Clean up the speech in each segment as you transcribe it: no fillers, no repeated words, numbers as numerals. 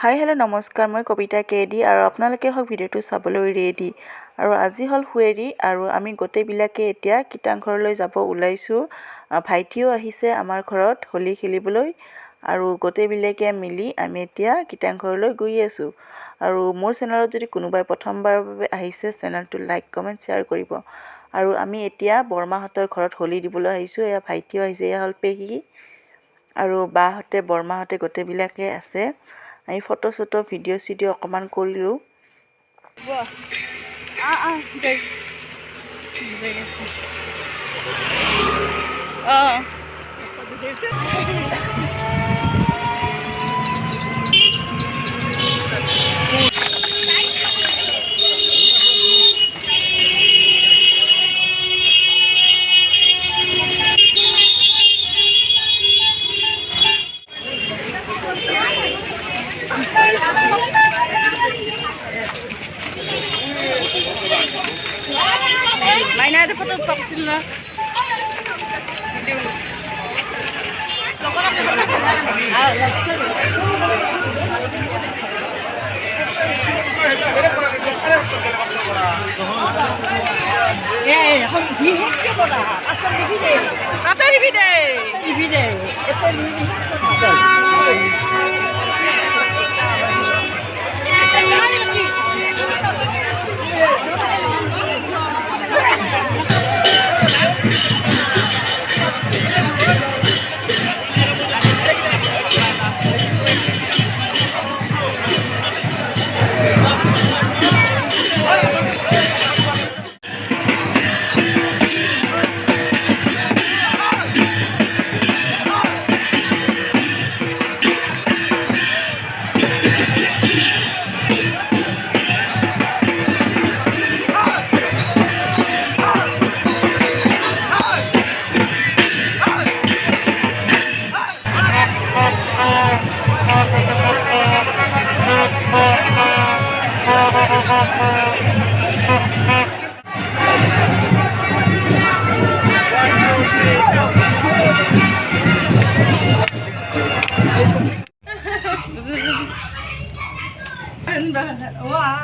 Hi hello' নমস্কাৰ মই কবিতা KD আৰু আপোনালোকে হক ভিডিওটো চাবলৈ ৰেডি আৰু আজি হল হুৱেৰি আৰু আমি গোটেইবিলাকে এতিয়া কিটাংঘৰলৈ যাব ওলাইছো ভাইটিও আহিছে আমাৰ ঘৰত হোলি খেলিবলৈ আৰু গোটেইবিলাকে মিলি আমি এতিয়া কিটাংঘৰলৈ গৈ আছো আৰু মোৰ চেনেলত যদি কোনোবাই প্ৰথমবাৰৰ বাবে আহিছে চেনেলটো লাইক কমেন্ট শেয়াৰ কৰিব আৰু আমি এতিয়া বৰমাহঁতৰ ঘৰত হোলি দিবলৈ আহিছো এয়া ভাইটিও আহিছে এয়া হল পেহী আৰু বাহঁতে বৰমাহঁতে গোটেইবিলাকে আছে I photo video অকমান কৰিলো guys Main ada foto vaksin lah.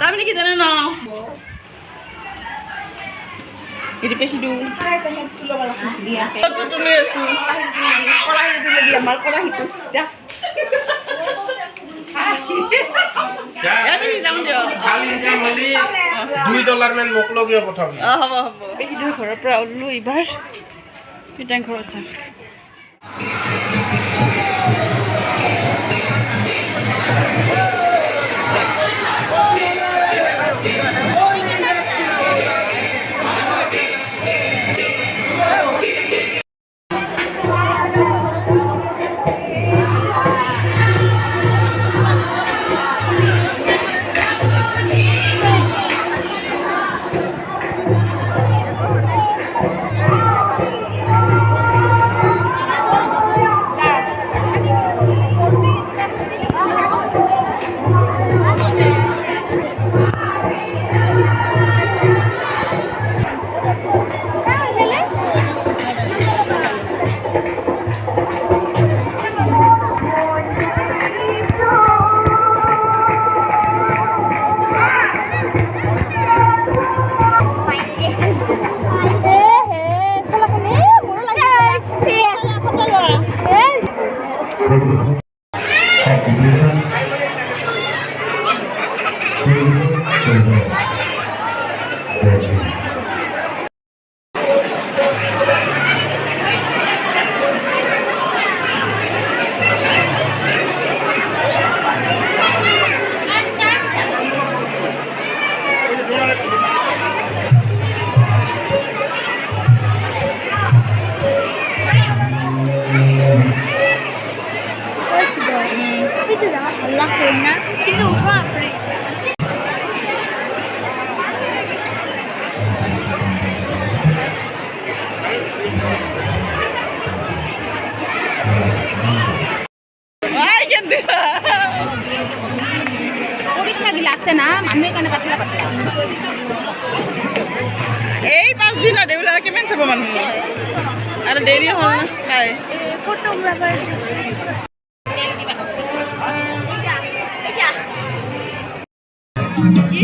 Tapi ni kita nak. Ini pehidu. Saya tanya dulu malah dia. Satu tu ni su. Kolah itu dia mal kolah itu. Ya. Ya ni jangan dia. Kali ni mali $2 men moklo gya pothabi. Habo. Pehidu khora pra ulu ibar. Pitang khora cha. আছে না মানুহে কাৰণে পাতলা পাতলা এই 5 দিন দেউলা কিমান চাব মানুহ আৰু দেৰি হ'ল খাই ফটোগ্ৰাফাৰ তেল দিবা কি